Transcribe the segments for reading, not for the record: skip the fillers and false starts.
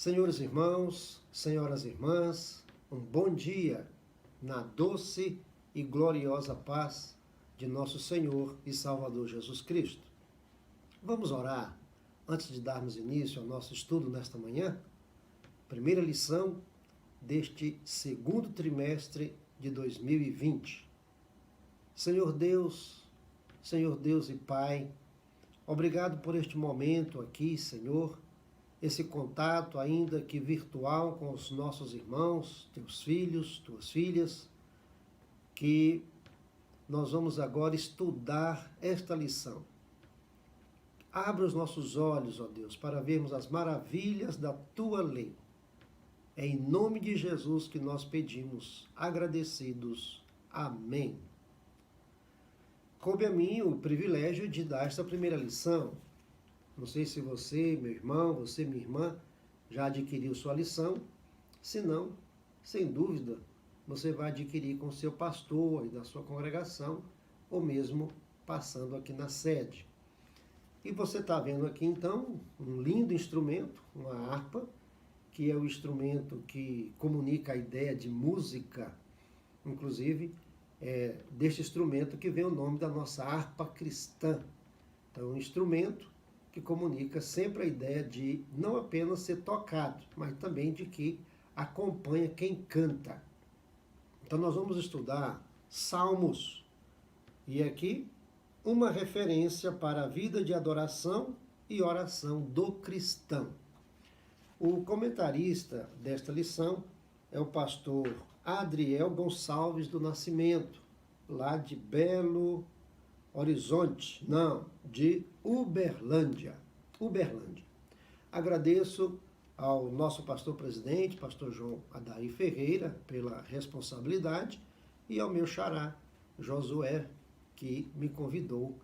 Senhores irmãos, senhoras irmãs, um bom dia na doce e gloriosa paz de nosso Senhor e Salvador Jesus Cristo. Vamos orar antes de darmos início ao nosso estudo nesta manhã? Primeira lição deste segundo trimestre de 2020. Senhor Deus e Pai, obrigado por este momento aqui, Senhor, esse contato, ainda que virtual, com os nossos irmãos, teus filhos, tuas filhas, que nós vamos agora estudar esta lição. Abra os nossos olhos, ó Deus, para vermos as maravilhas da tua lei. É em nome de Jesus que nós pedimos, agradecidos. Amém. Coube a mim o privilégio de dar esta primeira lição. Não sei se você, meu irmão, você, minha irmã, já adquiriu sua lição. Se não, sem dúvida, você vai adquirir com o seu pastor e da sua congregação, ou mesmo passando aqui na sede. E você está vendo aqui, então, um lindo instrumento, uma harpa, que é o instrumento que comunica a ideia de música, inclusive, deste instrumento que vem o nome da nossa harpa cristã. Então, um instrumento que comunica sempre a ideia de não apenas ser tocado, mas também de que acompanha quem canta. Então nós vamos estudar Salmos, e aqui uma referência para a vida de adoração e oração do cristão. O comentarista desta lição é o pastor Adriel Gonçalves do Nascimento, lá de Belo Horizonte, de Uberlândia. Agradeço ao nosso pastor presidente, pastor João Adair Ferreira, pela responsabilidade, e ao meu xará, Josué, que me convidou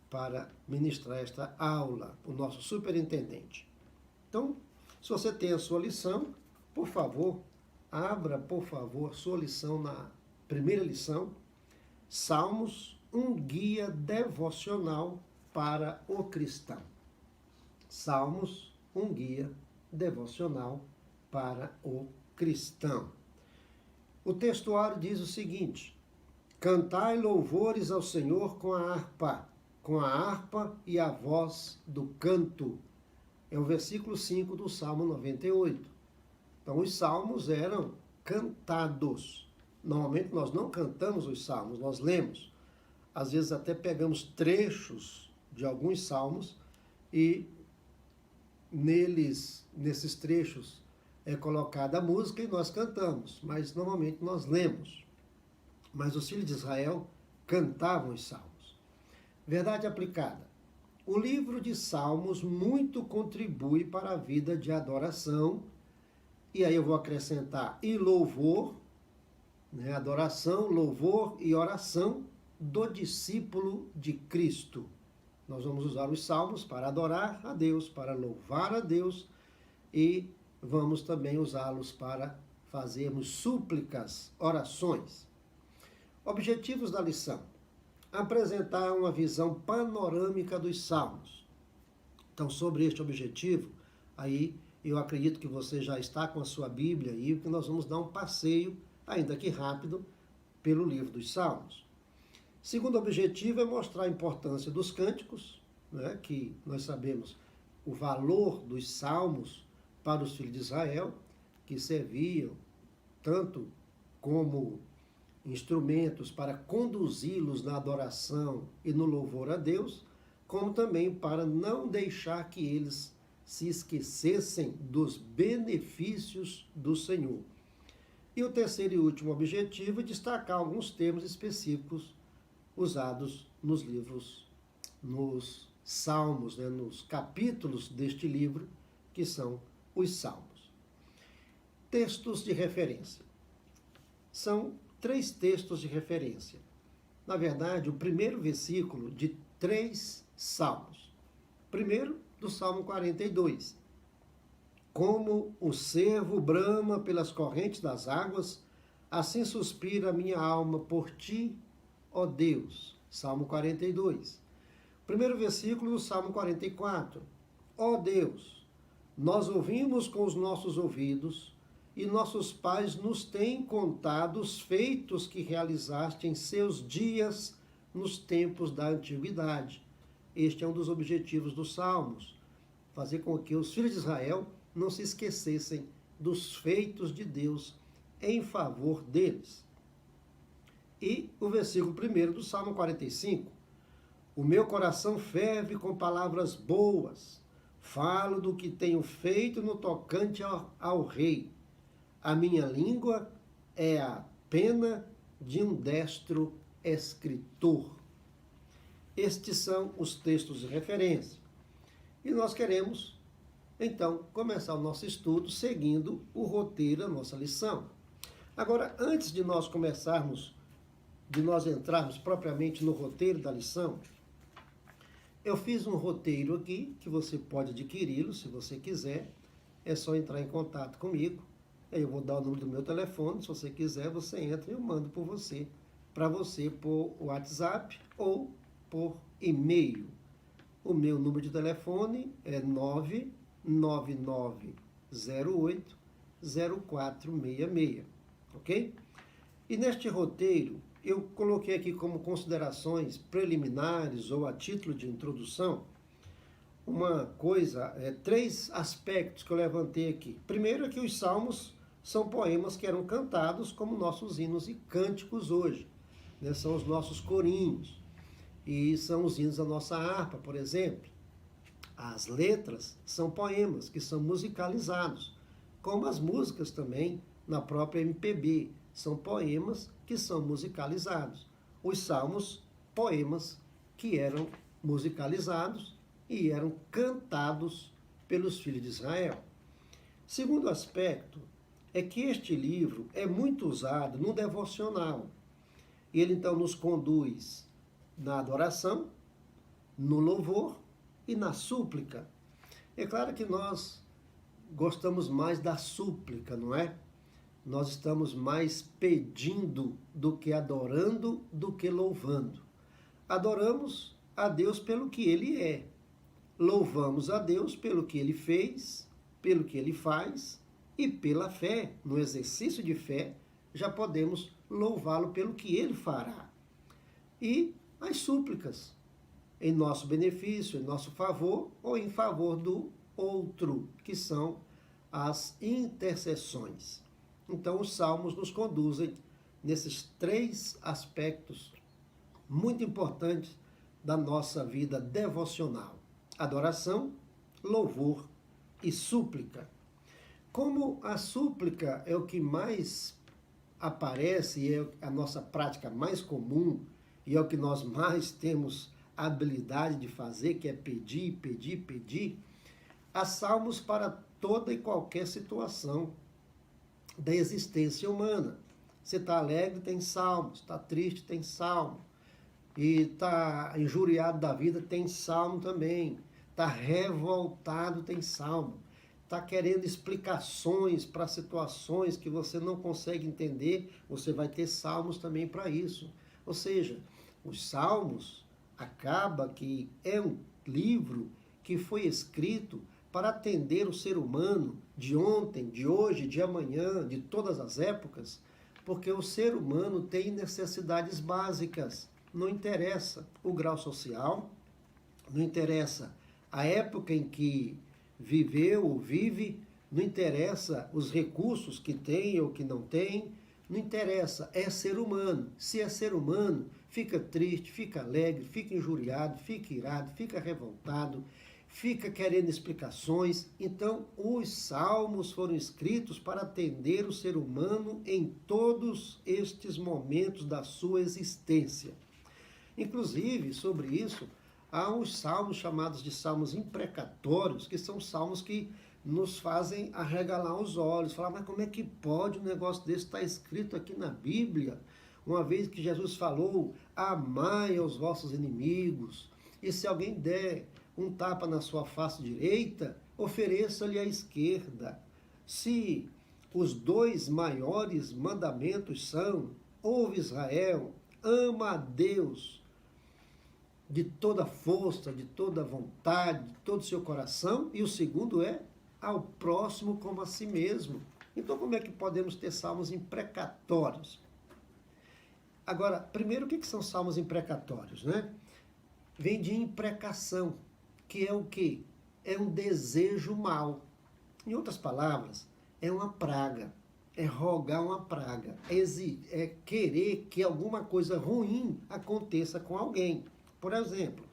para ministrar esta aula, o nosso superintendente. Então, se você tem a sua lição, por favor, abra, a sua lição na primeira lição, Salmos, um guia devocional para o cristão. Salmos, um guia devocional para o cristão. O textuário diz o seguinte: cantai louvores ao Senhor com a harpa e a voz do canto. É o versículo 5 do Salmo 98. Então, os salmos eram cantados. Normalmente nós não cantamos os salmos, nós lemos. Às vezes até pegamos trechos de alguns salmos e nesses trechos é colocada a música e nós cantamos, mas normalmente nós lemos. Mas os filhos de Israel cantavam os salmos. Verdade aplicada. O livro de Salmos muito contribui para a vida de adoração, e aí eu vou acrescentar e louvor, adoração, louvor e oração do discípulo de Cristo. Nós vamos usar os salmos para adorar a Deus, para louvar a Deus, e vamos também usá-los para fazermos súplicas, orações. Objetivos da lição: apresentar uma visão panorâmica dos salmos. Então, sobre este objetivo, aí eu acredito que você já está com a sua Bíblia aí, porque nós vamos dar um passeio, ainda que rápido, pelo livro dos Salmos. Segundo objetivo é mostrar a importância dos cânticos, que nós sabemos o valor dos salmos para os filhos de Israel, que serviam tanto como instrumentos para conduzi-los na adoração e no louvor a Deus, como também para não deixar que eles se esquecessem dos benefícios do Senhor. E o terceiro e último objetivo é destacar alguns termos específicos usados nos livros, nos salmos, nos capítulos deste livro, que são os salmos. Textos de referência. São 3 textos de referência. Na verdade, o primeiro versículo de 3 salmos. Primeiro, do Salmo 42. Como o cervo brama pelas correntes das águas, assim suspira a minha alma por ti, ó Deus. Salmo 42. Primeiro versículo do Salmo 44. Ó Deus, Nós ouvimos com os nossos ouvidos e nossos pais nos têm contado os feitos que realizaste em seus dias nos tempos da antiguidade. Este é um dos objetivos dos Salmos, fazer com que os filhos de Israel não se esquecessem dos feitos de Deus em favor deles. E o versículo 1 do Salmo 45. O meu coração ferve com palavras boas. Falo do que tenho feito no tocante ao rei. A minha língua é a pena de um destro escritor. Estes são os textos de referência. E nós queremos, então, começar o nosso estudo seguindo o roteiro da nossa lição. Agora, antes de nós entrarmos propriamente no roteiro da lição, eu fiz um roteiro aqui, que você pode adquiri-lo, se você quiser. É só entrar em contato comigo. Aí eu vou dar o número do meu telefone. Se você quiser, você entra e eu mando por você, para você por WhatsApp ou por e-mail. O meu número de telefone é 99908-0466, ok? E neste roteiro, eu coloquei aqui como considerações preliminares ou a título de introdução, três aspectos que eu levantei aqui. Primeiro é que os salmos são poemas que eram cantados como nossos hinos e cânticos hoje, né? São os nossos corinhos e são os hinos da nossa harpa, por exemplo. As letras são poemas que são musicalizados, como as músicas também na própria MPB, são poemas que são musicalizados. Os salmos, poemas que eram musicalizados e eram cantados pelos filhos de Israel. Segundo aspecto é que este livro é muito usado no devocional. Ele então nos conduz na adoração, no louvor e na súplica. É claro que nós gostamos mais da súplica, não é? Nós estamos mais pedindo do que adorando, do que louvando. Adoramos a Deus pelo que Ele é. Louvamos a Deus pelo que Ele fez, pelo que Ele faz e pela fé. No exercício de fé, já podemos louvá-lo pelo que Ele fará. E as súplicas, em nosso benefício, em nosso favor ou em favor do outro, que são as intercessões. Então, os salmos nos conduzem nesses três aspectos muito importantes da nossa vida devocional: adoração, louvor e súplica. Como a súplica é o que mais aparece e é a nossa prática mais comum e é o que nós mais temos a habilidade de fazer, que é pedir, pedir, pedir, há salmos para toda e qualquer situação da existência humana. Você está alegre, tem salmos. Está triste, tem salmo. E está injuriado da vida, tem salmo também. Está revoltado, tem salmo. Está querendo explicações para situações que você não consegue entender, você vai ter salmos também para isso. Ou seja, os salmos acaba que é um livro que foi escrito para atender o ser humano de ontem, de hoje, de amanhã, de todas as épocas, porque o ser humano tem necessidades básicas. Não interessa o grau social, não interessa a época em que viveu ou vive, não interessa os recursos que tem ou que não tem, não interessa, é ser humano. Se é ser humano, fica triste, fica alegre, fica injuriado, fica irado, fica revoltado, fica querendo explicações. Então, os salmos foram escritos para atender o ser humano em todos estes momentos da sua existência. Inclusive, sobre isso, há uns salmos chamados de salmos imprecatórios, que são salmos que nos fazem arregalar os olhos, falar, mas como é que pode um negócio desse estar escrito aqui na Bíblia? Uma vez que Jesus falou, amai aos vossos inimigos, e se alguém der um tapa na sua face direita, ofereça-lhe a esquerda. Se os dois maiores mandamentos são, ouve Israel, ama a Deus de toda força, de toda vontade, de todo o seu coração, e o segundo é ao próximo como a si mesmo. Então, como é que podemos ter salmos imprecatórios? Agora, primeiro, o que são salmos imprecatórios, né? Vem de imprecação, que é o quê? É um desejo mau. Em outras palavras, é uma praga, é rogar uma praga, é querer que alguma coisa ruim aconteça com alguém. Por exemplo,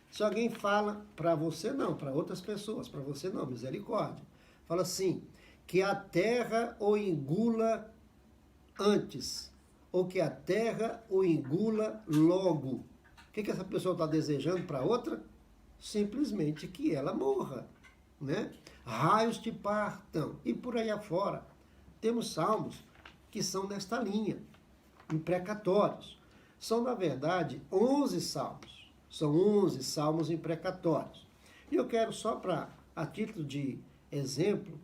se alguém fala, para você não, para outras pessoas, para você não, misericórdia, fala assim, que a terra o engula antes, ou que a terra o engula logo. O que essa pessoa está desejando para outra? Simplesmente que ela morra, né? Raios te partam, e por aí afora. Temos salmos que são nesta linha, imprecatórios. São, na verdade, 11 salmos. São 11 salmos imprecatórios. E eu quero só a título de exemplo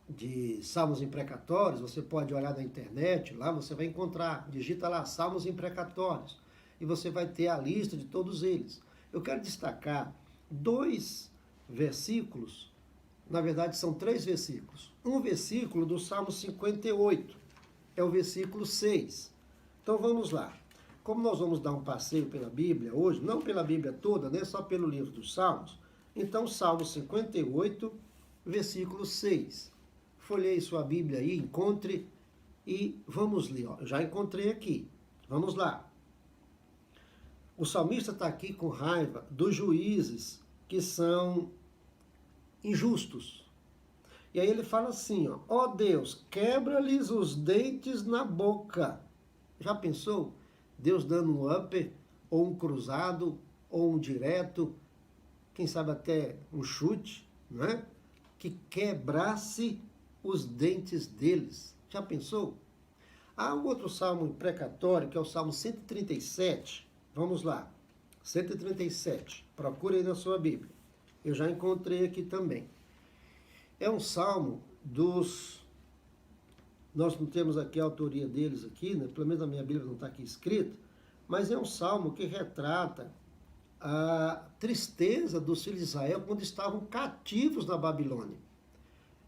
de salmos imprecatórios, você pode olhar na internet, lá você vai encontrar, digita lá, salmos imprecatórios, e você vai ter a lista de todos eles. Eu quero destacar 2 versículos, na verdade são 3 versículos. Um versículo do Salmo 58, é o versículo 6. Então vamos lá. Como nós vamos dar um passeio pela Bíblia hoje, não pela Bíblia toda, né, só pelo livro dos Salmos, então Salmo 58, versículo 6. Folheie sua Bíblia aí, encontre e vamos ler. Ó. Já encontrei aqui. Vamos lá. O salmista está aqui com raiva dos juízes que são injustos. E aí ele fala assim, ó Deus, quebra-lhes os dentes na boca. Já pensou? Deus dando um upper, ou um cruzado, ou um direto, quem sabe até um chute, não é? Que quebrasse os dentes deles. Já pensou? Há um outro salmo imprecatório, que é o Salmo 137. Vamos lá. 137. Procure aí na sua Bíblia. Eu já encontrei aqui também. É um salmo dos... Nós não temos aqui a autoria deles aqui, né? Pelo menos na minha Bíblia não está aqui escrito, mas é um salmo que retrata a tristeza dos filhos de Israel quando estavam cativos na Babilônia.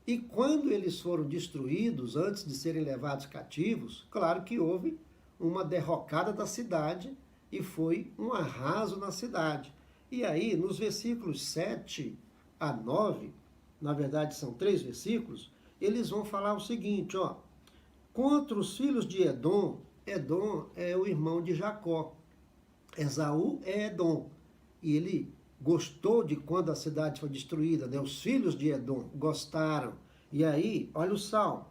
E quando eles foram destruídos, antes de serem levados cativos, claro que houve uma derrocada da cidade e foi um arraso na cidade. E aí, nos versículos 7 a 9, na verdade são 3 versículos, eles vão falar o seguinte, ó, contra os filhos de Edom, Edom é o irmão de Jacó, Esaú é Edom, e ele gostou de quando a cidade foi destruída, né? Os filhos de Edom gostaram. E aí, olha o salmo.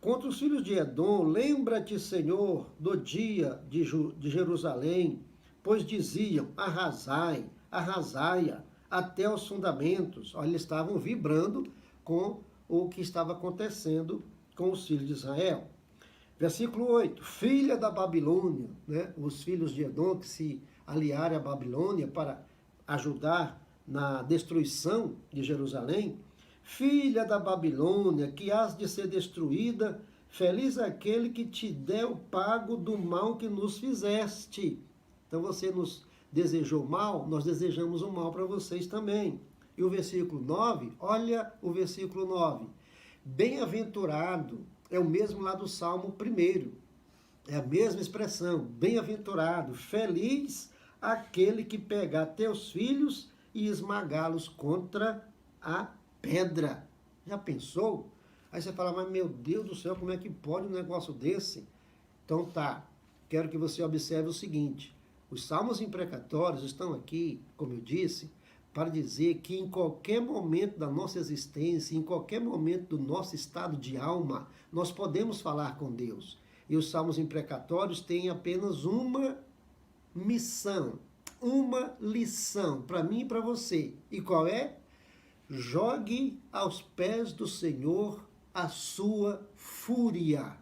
Contra os filhos de Edom, lembra-te, Senhor, do dia de Jerusalém, pois diziam, arrasai, arrasai-a, até os fundamentos. Olha, eles estavam vibrando com o que estava acontecendo com os filhos de Israel. Versículo 8, filha da Babilônia, né? Os filhos de Edom que se aliaram à Babilônia para ajudar na destruição de Jerusalém, filha da Babilônia, que has de ser destruída, feliz aquele que te der o pago do mal que nos fizeste. Então você nos desejou mal, nós desejamos o mal para vocês também. E o versículo 9, olha o versículo 9. Bem-aventurado, é o mesmo lá do Salmo 1, é a mesma expressão, bem-aventurado, feliz aquele que pegar teus filhos e esmagá-los contra a pedra. Já pensou? Aí você fala, mas meu Deus do céu, como é que pode um negócio desse? Então tá, quero que você observe o seguinte, os salmos imprecatórios estão aqui, como eu disse, para dizer que em qualquer momento da nossa existência, em qualquer momento do nosso estado de alma, nós podemos falar com Deus. E os salmos imprecatórios têm apenas uma missão, uma lição para mim e para você. E qual é? Jogue aos pés do Senhor a sua fúria,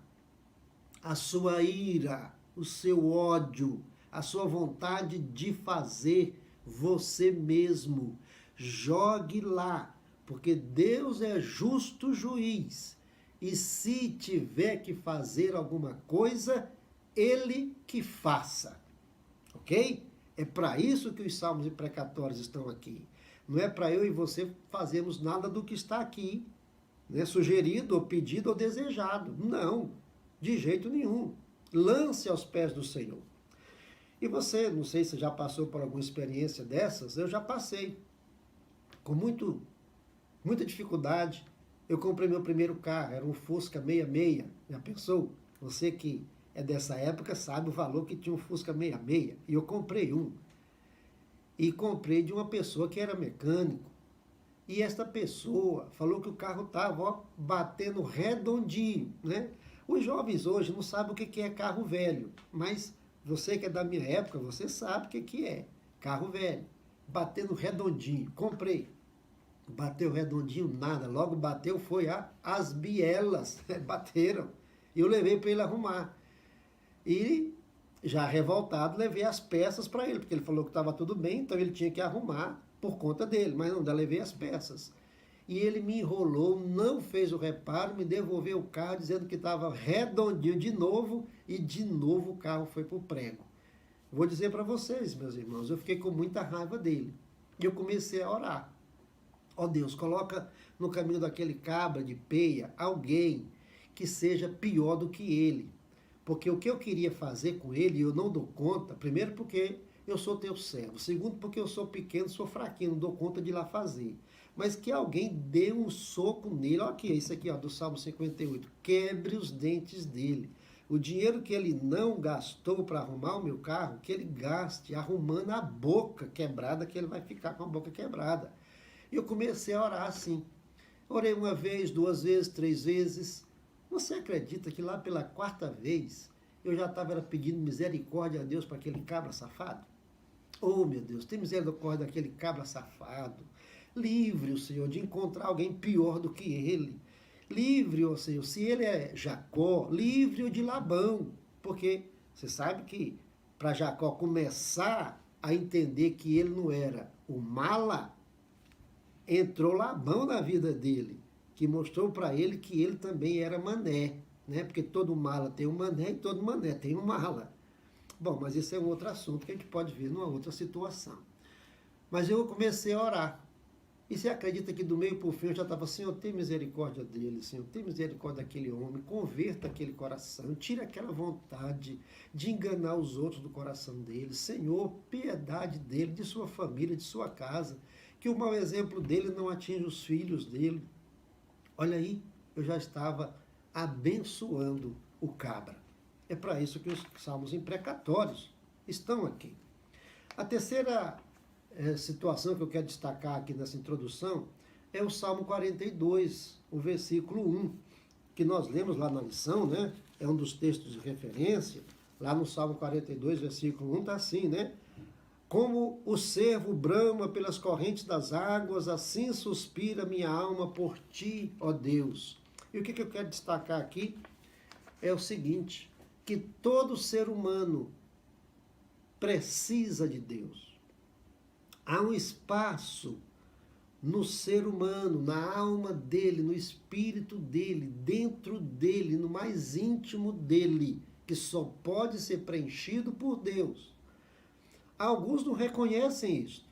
a sua ira, o seu ódio, a sua vontade de fazer você mesmo. Jogue lá, porque Deus é justo juiz. E se tiver que fazer alguma coisa, Ele que faça. Ok? É para isso que os salmos imprecatórios estão aqui. Não é para eu e você fazermos nada do que está aqui, né, sugerido, ou pedido, ou desejado. Não, de jeito nenhum. Lance aos pés do Senhor. E você, não sei se já passou por alguma experiência dessas, eu já passei. Com muita dificuldade, eu comprei meu primeiro carro, era um Fusca 66. Já pensou? Você que é dessa época sabe o valor que tinha um Fusca 66. E eu comprei um. E comprei de uma pessoa que era mecânico. E esta pessoa falou que o carro estava batendo redondinho, né? Os jovens hoje não sabem o que é carro velho, mas você que é da minha época, você sabe o que é carro velho. Batendo redondinho. Comprei. Bateu redondinho, nada. Logo bateu, foi as bielas. Bateram. E eu levei para ele arrumar. E já revoltado, levei as peças para ele, porque ele falou que estava tudo bem, então ele tinha que arrumar por conta dele, mas não, ainda levei as peças. E ele me enrolou, não fez o reparo, me devolveu o carro dizendo que estava redondinho de novo, e de novo o carro foi para o prego. Vou dizer para vocês, meus irmãos, eu fiquei com muita raiva dele. E eu comecei a orar. Ó Deus, coloca no caminho daquele cabra de peia alguém que seja pior do que ele. Porque o que eu queria fazer com ele, eu não dou conta, primeiro porque eu sou teu servo, segundo porque eu sou pequeno, sou fraquinho, não dou conta de ir lá fazer. Mas que alguém dê um soco nele, olha aqui, isso aqui ó, do Salmo 58, quebre os dentes dele. O dinheiro que ele não gastou para arrumar o meu carro, que ele gaste arrumando a boca quebrada, que ele vai ficar com a boca quebrada. E eu comecei a orar assim. Orei uma vez, 2 vezes, 3 vezes. Você acredita que lá pela 4ª vez eu já estava pedindo misericórdia a Deus para aquele cabra safado? Oh, meu Deus, tem misericórdia daquele cabra safado. Livre o Senhor de encontrar alguém pior do que ele. Livre-o, Senhor, se ele é Jacó, livre-o de Labão. Porque você sabe que para Jacó começar a entender que ele não era o mala, entrou Labão na vida dele, que mostrou para ele que ele também era mané, né? Porque todo mala tem um mané e todo mané tem um mala. Bom, mas esse é um outro assunto que a gente pode ver numa outra situação. Mas eu comecei a orar. E você acredita que do meio para o fim eu já estava, Senhor, tem misericórdia dele, Senhor, tem misericórdia daquele homem, converta aquele coração, tira aquela vontade de enganar os outros do coração dele. Senhor, piedade dele, de sua família, de sua casa, que o mau exemplo dele não atinja os filhos dele. Olha aí, eu já estava abençoando o cabra. É para isso que os salmos imprecatórios estão aqui. A terceira situação que eu quero destacar aqui nessa introdução é o Salmo 42, o versículo 1, que nós lemos lá na lição, né? É um dos textos de referência. Lá no Salmo 42, versículo 1, está assim, né? Como o cervo brama pelas correntes das águas, assim suspira minha alma por ti, ó Deus. E o que eu quero destacar aqui é o seguinte, que todo ser humano precisa de Deus. Há um espaço no ser humano, na alma dele, no espírito dele, dentro dele, no mais íntimo dele, que só pode ser preenchido por Deus. Alguns não reconhecem isso.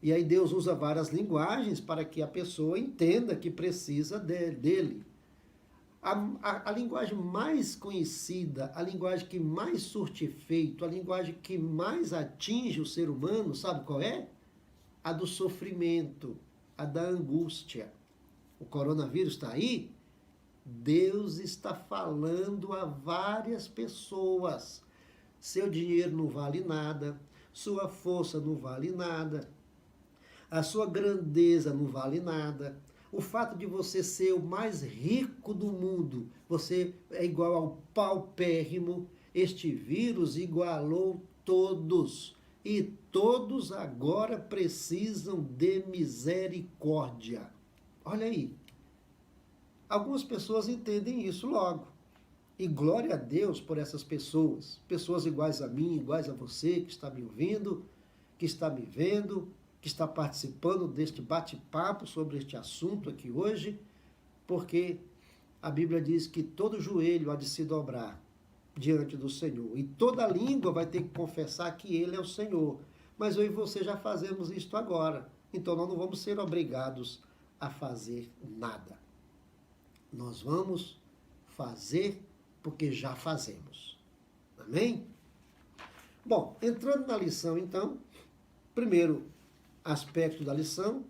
E aí Deus usa várias linguagens para que a pessoa entenda que precisa dele. A linguagem mais conhecida, a linguagem que mais surte efeito, a linguagem que mais atinge o ser humano, sabe qual é? A do sofrimento, a da angústia. O coronavírus está aí? Deus está falando a várias pessoas. Seu dinheiro não vale nada, sua força não vale nada, a sua grandeza não vale nada. O fato de você ser o mais rico do mundo, você é igual ao paupérrimo. Este vírus igualou todos. E todos agora precisam de misericórdia. Olha aí. Algumas pessoas entendem isso logo. E glória a Deus por essas pessoas. Pessoas iguais a mim, iguais a você, que está me ouvindo, que está me vendo, que está participando deste bate-papo sobre este assunto aqui hoje, porque a Bíblia diz que todo joelho há de se dobrar diante do Senhor, e toda língua vai ter que confessar que Ele é o Senhor. Mas eu e você já fazemos isto agora. então nós não vamos ser obrigados a fazer nada. Nós vamos fazer porque já fazemos. Amém? Bom, entrando na lição, então, primeiro aspecto da lição,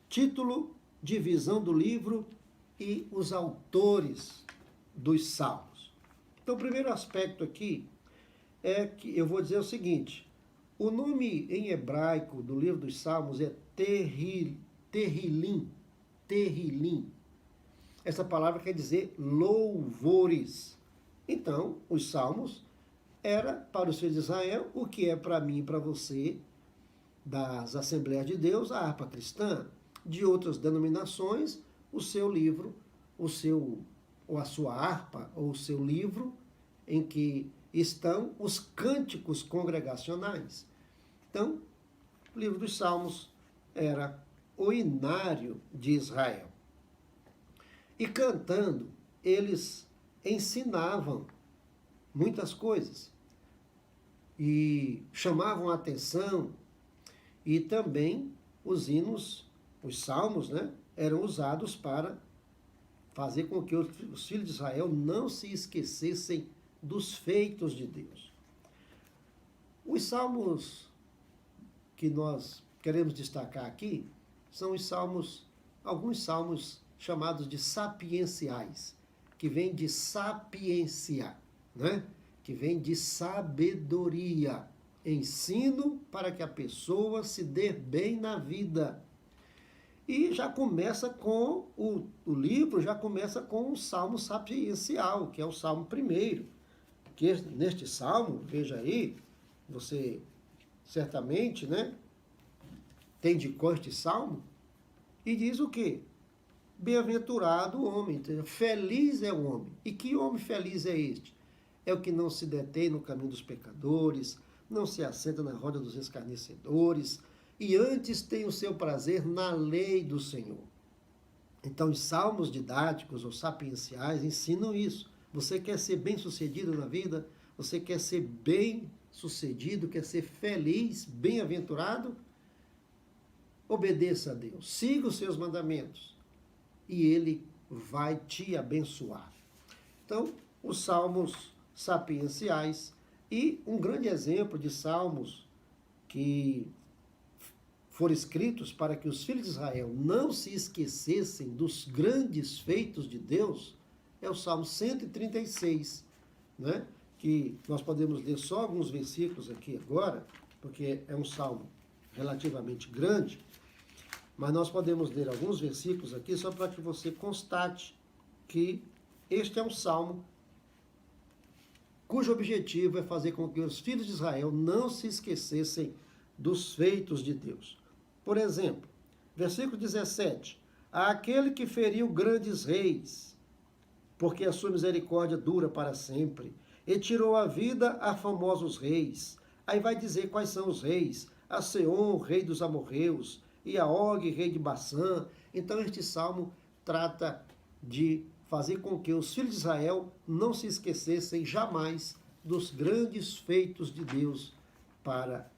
título, divisão do livro e os autores dos Salmos. Então, o primeiro aspecto aqui é que eu vou dizer o seguinte: o nome em hebraico do livro dos Salmos é Terrilim. Essa palavra quer dizer louvores. Então, os Salmos era para os filhos de Israel o que é para mim e para você das Assembleias de Deus, a harpa cristã. De outras denominações, o seu livro, ou a sua harpa, ou o seu livro, em que estão os cânticos congregacionais. Então, o livro dos Salmos era o inário de Israel. E cantando, eles ensinavam muitas coisas e chamavam a atenção, e também os hinos, os salmos, né, eram usados para fazer com que os filhos de Israel não se esquecessem dos feitos de Deus. Os salmos que nós queremos destacar aqui são os salmos, alguns salmos chamados de sapienciais, que vem de sapiencia, né? Que vem de sabedoria, ensino para que a pessoa se dê bem na vida. E já começa com, o livro já começa com o salmo sapiencial, que é o salmo primeiro. Que neste salmo, veja aí, você certamente, né, tem de cor este salmo, e diz o quê? Bem-aventurado o homem, entendeu? Feliz é o homem. E que homem feliz é este? É o que não se detém no caminho dos pecadores, não se assenta na roda dos escarnecedores, e antes tem o seu prazer na lei do Senhor. Então, os salmos didáticos ou sapienciais ensinam isso. Você quer ser bem-sucedido na vida? Você quer ser bem-sucedido? Quer ser feliz, bem-aventurado? Obedeça a Deus, siga os seus mandamentos, e Ele vai te abençoar. Então, os salmos sapienciais, e um grande exemplo de salmos que foram escritos para que os filhos de Israel não se esquecessem dos grandes feitos de Deus, é o Salmo 136, né? Que nós podemos ler só alguns versículos aqui agora, porque é um salmo relativamente grande, mas nós podemos ler alguns versículos aqui só para que você constate que este é um salmo cujo objetivo é fazer com que os filhos de Israel não se esquecessem dos feitos de Deus. Por exemplo, versículo 17: aquele que feriu grandes reis, porque a sua misericórdia dura para sempre, e tirou a vida a famosos reis. Aí vai dizer quais são os reis: a Seom, rei dos amorreus, e a Og, rei de Bassã. Então este salmo trata de fazer com que os filhos de Israel não se esquecessem jamais dos grandes feitos de Deus para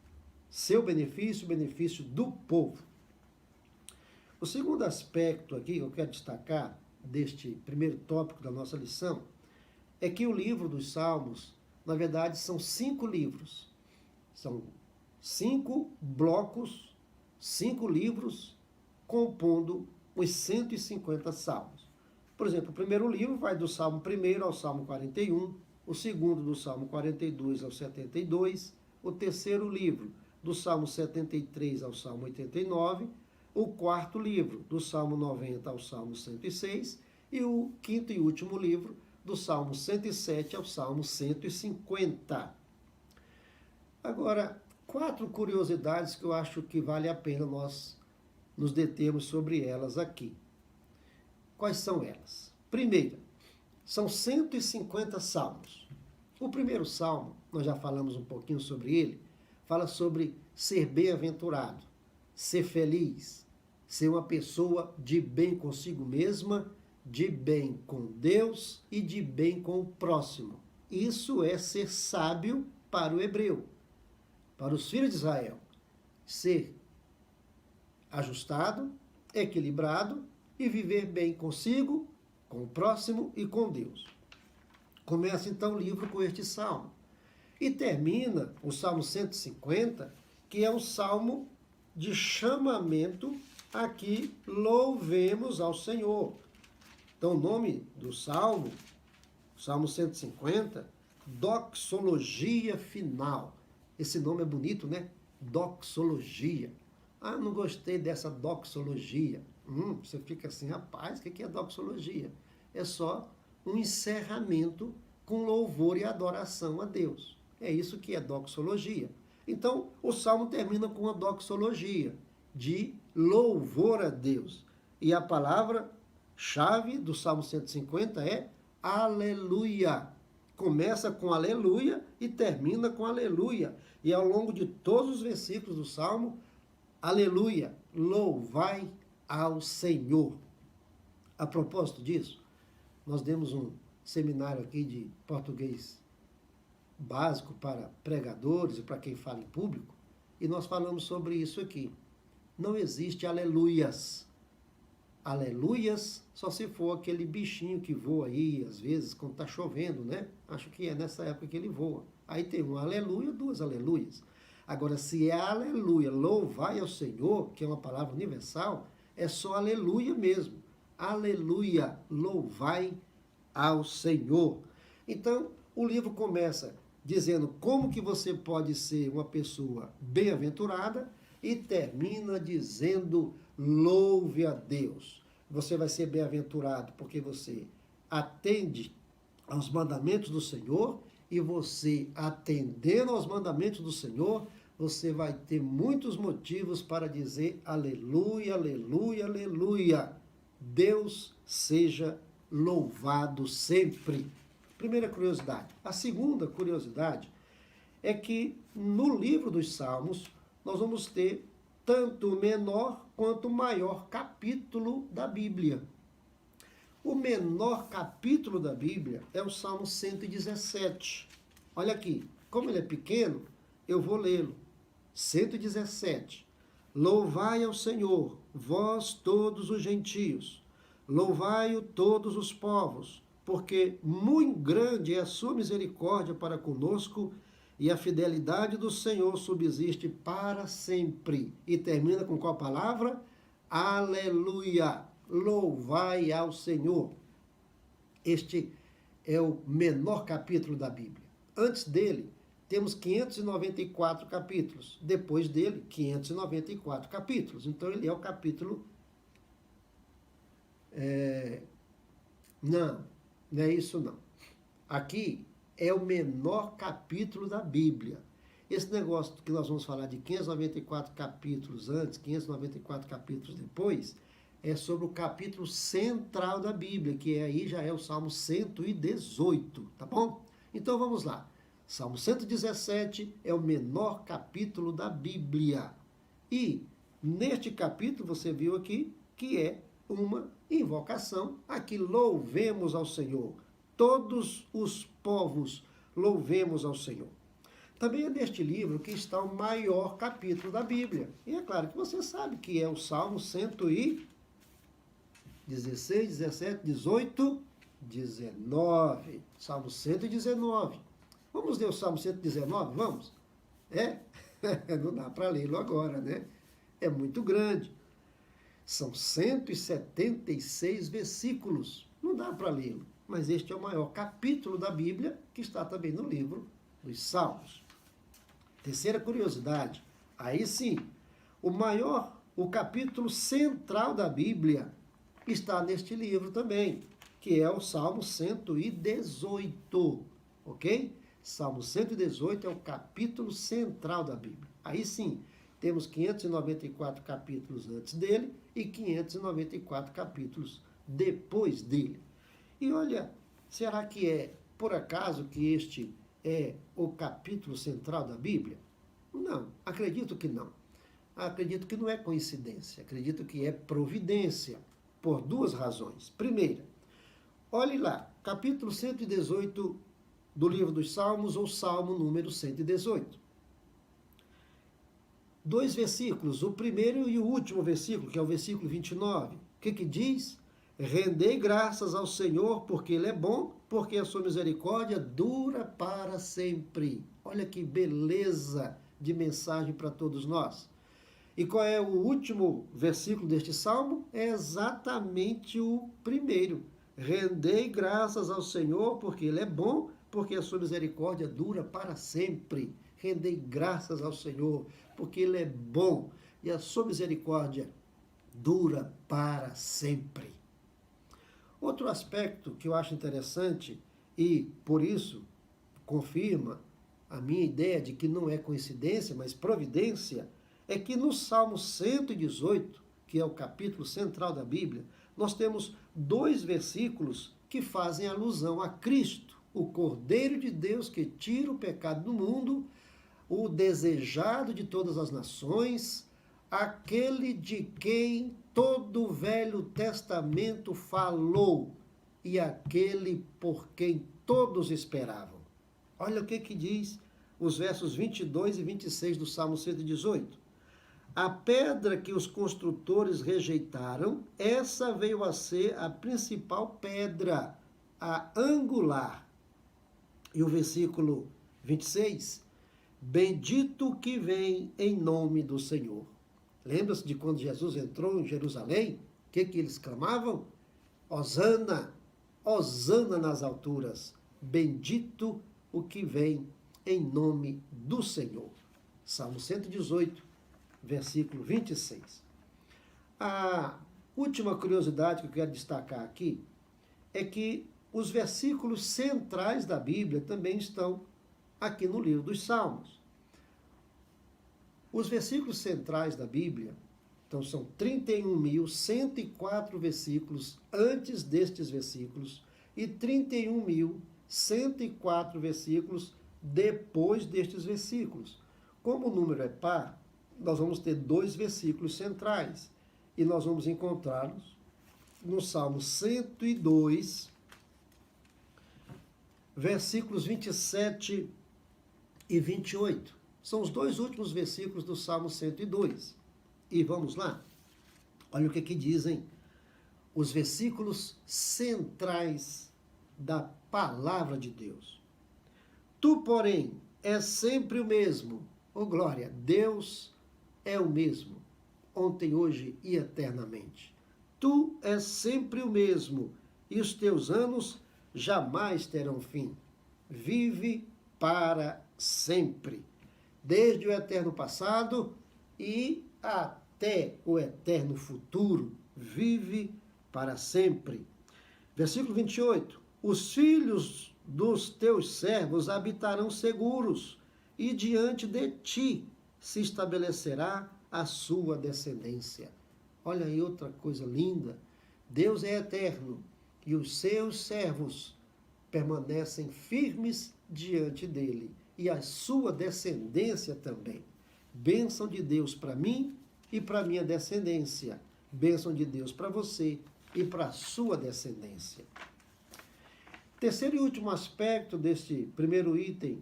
seu benefício, o benefício do povo. O segundo aspecto aqui que eu quero destacar deste primeiro tópico da nossa lição é que o livro dos Salmos, na verdade, são 5 livros. São 5 blocos, 5 livros compondo os 150 salmos. Por exemplo, o primeiro livro vai do Salmo 1 ao Salmo 41, o segundo do Salmo 42 ao 72, o terceiro livro do Salmo 73 ao Salmo 89, o quarto livro do Salmo 90 ao Salmo 106 e o quinto e último livro do Salmo 107 ao Salmo 150. Agora, 4 curiosidades que eu acho que vale a pena nós nos determos sobre elas aqui. Quais são elas? Primeira, são 150 salmos. O primeiro salmo, nós já falamos um pouquinho sobre ele, fala sobre ser bem-aventurado, ser feliz, ser uma pessoa de bem consigo mesma, de bem com Deus e de bem com o próximo. Isso é ser sábio para o hebreu, para os filhos de Israel. Ser ajustado, equilibrado e viver bem consigo, com o próximo e com Deus. Começa então o livro com este salmo. E termina o Salmo 150, que é um salmo de chamamento a que louvemos ao Senhor. Então o nome do salmo, Salmo 150, doxologia final. Esse nome é bonito, né? Doxologia. Ah, não gostei dessa doxologia. Você fica assim, rapaz, o que é doxologia? É só um encerramento com louvor e adoração a Deus. É isso que é doxologia. Então, o salmo termina com a doxologia, de louvor a Deus. E a palavra-chave do Salmo 150 é aleluia. Começa com aleluia e termina com aleluia. E ao longo de todos os versículos do salmo, aleluia, louvai ao Senhor. A propósito disso, nós demos um seminário aqui de português básico para pregadores e para quem fala em público, e nós falamos sobre isso aqui. Não existe aleluias. Aleluias só se for aquele bichinho que voa aí, às vezes, quando está chovendo, né? Acho que é nessa época que ele voa. Aí tem um aleluia, duas aleluias. Agora, se é aleluia, louvai ao Senhor, que é uma palavra universal, é só aleluia mesmo. Aleluia, louvai ao Senhor. Então, o livro começa dizendo como que você pode ser uma pessoa bem-aventurada e termina dizendo louve a Deus. Você vai ser bem-aventurado porque você atende aos mandamentos do Senhor e você, atendendo aos mandamentos do Senhor, você vai ter muitos motivos para dizer aleluia, aleluia, aleluia. Deus seja louvado sempre. Primeira curiosidade. A segunda curiosidade é que no livro dos Salmos nós vamos ter tanto o menor quanto o maior capítulo da Bíblia. O menor capítulo da Bíblia é o Salmo 117. Olha aqui, como ele é pequeno, eu vou lê-lo. 117. Louvai ao Senhor, vós todos os gentios. Louvai-o todos os povos, porque muito grande é a sua misericórdia para conosco e a fidelidade do Senhor subsiste para sempre. E termina com qual palavra? Aleluia! Louvai ao Senhor. Este é o menor capítulo da Bíblia. Antes dele, temos 594 capítulos. Depois dele, 594 capítulos. Então, ele é o capítulo... Não é isso não. Aqui é o menor capítulo da Bíblia. Esse negócio que nós vamos falar de 594 capítulos antes, 594 capítulos depois, é sobre o capítulo central da Bíblia, que aí já é o Salmo 118, tá bom? Então vamos lá. Salmo 117 é o menor capítulo da Bíblia. E neste capítulo você viu aqui que é uma invocação a que louvemos ao Senhor. Todos os povos louvemos ao Senhor. Também é neste livro que está o maior capítulo da Bíblia. E é claro que você sabe que é o Salmo 116, 17, 18, 19. Salmo 119. Vamos ler o Salmo 119? Vamos? Não dá para lê-lo agora, né? É muito grande. São 176 versículos. Não dá para lê-lo. Mas este é o maior capítulo da Bíblia, que está também no livro dos Salmos. Terceira curiosidade. Aí sim, o capítulo central da Bíblia está neste livro também, que é o Salmo 118. Ok? Salmo 118 é o capítulo central da Bíblia. Aí sim, temos 594 capítulos antes dele e 594 capítulos depois dele. E olha, será que é por acaso que este é o capítulo central da Bíblia? Não, acredito que não. Acredito que não é coincidência, acredito que é providência, por duas razões. Primeira, olhe lá, capítulo 118 do livro dos Salmos, ou Salmo número 118. dois versículos, o primeiro e o último versículo, que é o versículo 29. O que diz? Rendei graças ao Senhor, porque Ele é bom, porque a sua misericórdia dura para sempre. Olha que beleza de mensagem para todos nós. E qual é o último versículo deste salmo? É exatamente o primeiro. Rendei graças ao Senhor, porque Ele é bom, porque a sua misericórdia dura para sempre. Rendei graças ao Senhor, porque Ele é bom e a sua misericórdia dura para sempre. Outro aspecto que eu acho interessante e, por isso, confirma a minha ideia de que não é coincidência, mas providência, é que no Salmo 118, que é o capítulo central da Bíblia, nós temos dois versículos que fazem alusão a Cristo, o Cordeiro de Deus que tira o pecado do mundo, o desejado de todas as nações, aquele de quem todo o Velho Testamento falou e aquele por quem todos esperavam. Olha o que diz os versos 22 e 26 do Salmo 118. A pedra que os construtores rejeitaram, essa veio a ser a principal pedra, a angular. E o versículo 26, bendito que vem em nome do Senhor. Lembra-se de quando Jesus entrou em Jerusalém? O que eles clamavam? Hosana, Hosana nas alturas. Bendito o que vem em nome do Senhor. Salmo 118, versículo 26. A última curiosidade que eu quero destacar aqui é que os versículos centrais da Bíblia também estão aqui no livro dos Salmos. Os versículos centrais da Bíblia, então são 31.104 versículos antes destes versículos e 31.104 versículos depois destes versículos. Como o número é par, nós vamos ter dois versículos centrais e nós vamos encontrá-los no Salmo 102, versículos 27 e 28. São os dois últimos versículos do Salmo 102. E vamos lá? Olha o que dizem os versículos centrais da palavra de Deus. Tu, porém, és sempre o mesmo. Oh, glória! Deus é o mesmo, ontem, hoje e eternamente. Tu és sempre o mesmo, e os teus anos jamais terão fim. Vive para sempre. Desde o eterno passado e até o eterno futuro, vive para sempre. Versículo 28. Os filhos dos teus servos habitarão seguros, e diante de ti se estabelecerá a sua descendência. Olha aí outra coisa linda. Deus é eterno, e os seus servos permanecem firmes diante dele. E a sua descendência também. Bênção de Deus para mim e para minha descendência. Bênção de Deus para você e para a sua descendência. Terceiro e último aspecto deste primeiro item,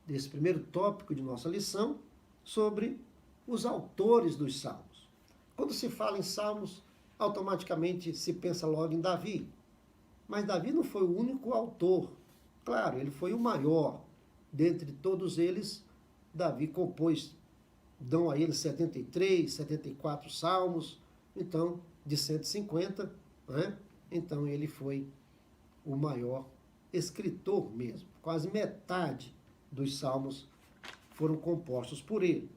desse primeiro tópico de nossa lição, sobre os autores dos salmos. Quando se fala em salmos, automaticamente se pensa logo em Davi. Mas Davi não foi o único autor. Claro, ele foi o maior. Dentre todos eles, Davi compôs, dão a ele 73, 74 salmos, então, de 150, né? Então ele foi o maior escritor mesmo. Quase metade dos salmos foram compostos por ele.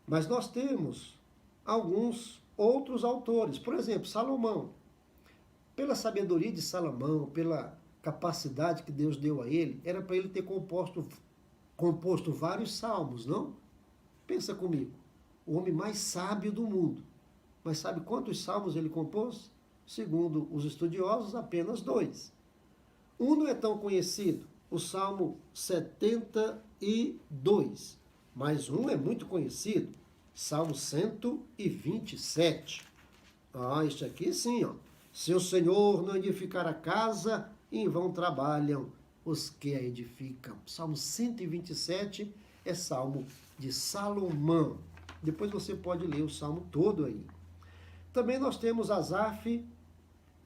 Mas nós temos alguns outros autores, por exemplo, Salomão. Pela sabedoria de Salomão, pela capacidade que Deus deu a ele, era para ele ter composto vários salmos, não? Pensa comigo, o homem mais sábio do mundo. Mas sabe quantos salmos ele compôs? Segundo os estudiosos, apenas 2. Um não é tão conhecido, o Salmo 72. Mas um é muito conhecido, Salmo 127. Este aqui sim, ó. Se o Senhor não edificar a casa, em vão trabalham os que a edificam. Salmo 127 é salmo de Salomão. Depois você pode ler o salmo todo aí. Também nós temos Asaf,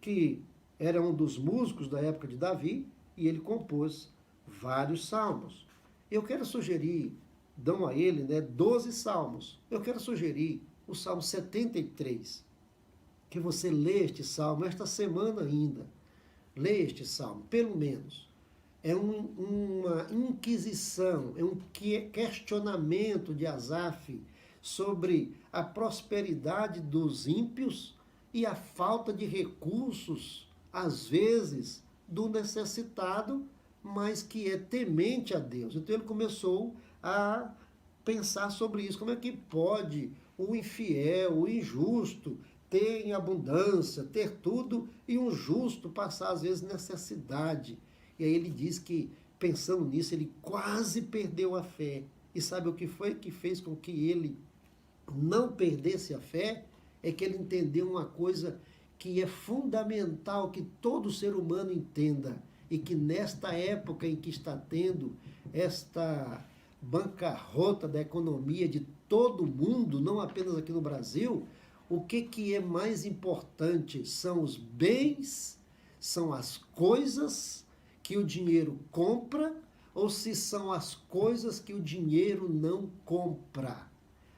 que era um dos músicos da época de Davi, e ele compôs vários salmos. Eu quero sugerir, dão a ele, 12 salmos. Eu quero sugerir o Salmo 73, que você lê este salmo esta semana ainda. Lê este salmo, pelo menos. É uma inquisição, é um questionamento de Asaf sobre a prosperidade dos ímpios e a falta de recursos, às vezes, do necessitado, mas que é temente a Deus. Então ele começou a pensar sobre isso. Como é que pode o infiel, o injusto, ter em abundância, ter tudo, e um justo passar, às vezes, necessidade? E aí ele diz que, pensando nisso, ele quase perdeu a fé. E sabe o que foi que fez com que ele não perdesse a fé? É que ele entendeu uma coisa que é fundamental que todo ser humano entenda, e que nesta época em que está tendo esta bancarrota da economia de todo o mundo, não apenas aqui no Brasil, o que é mais importante? São os bens, são as coisas que o dinheiro compra, ou se são as coisas que o dinheiro não compra.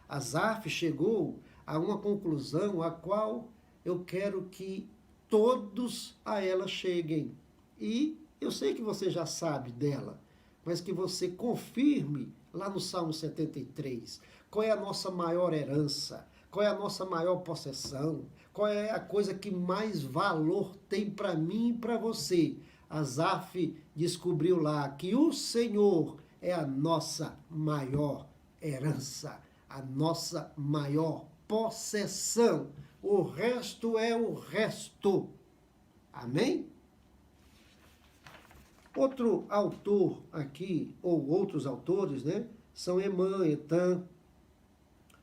Asaf chegou a uma conclusão a qual eu quero que todos a ela cheguem. E eu sei que você já sabe dela, mas que você confirme lá no Salmo 73. Qual é a nossa maior herança? Qual é a nossa maior possessão? Qual é a coisa que mais valor tem para mim e para você? Asaf descobriu lá que o Senhor é a nossa maior herança, a nossa maior possessão. O resto é o resto. Amém? Outro autor aqui, ou outros autores, são Emã, Etan.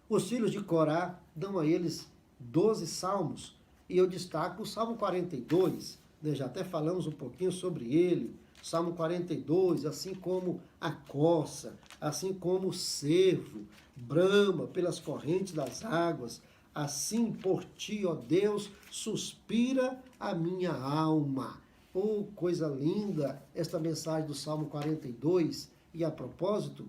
Os filhos de Corá dão a eles 12 salmos, e eu destaco o Salmo 42, já até falamos um pouquinho sobre ele. Salmo 42, assim como a corça, assim como o cervo, brama pelas correntes das águas, assim por ti, ó Deus, suspira a minha alma. Oh, coisa linda esta mensagem do Salmo 42. E a propósito,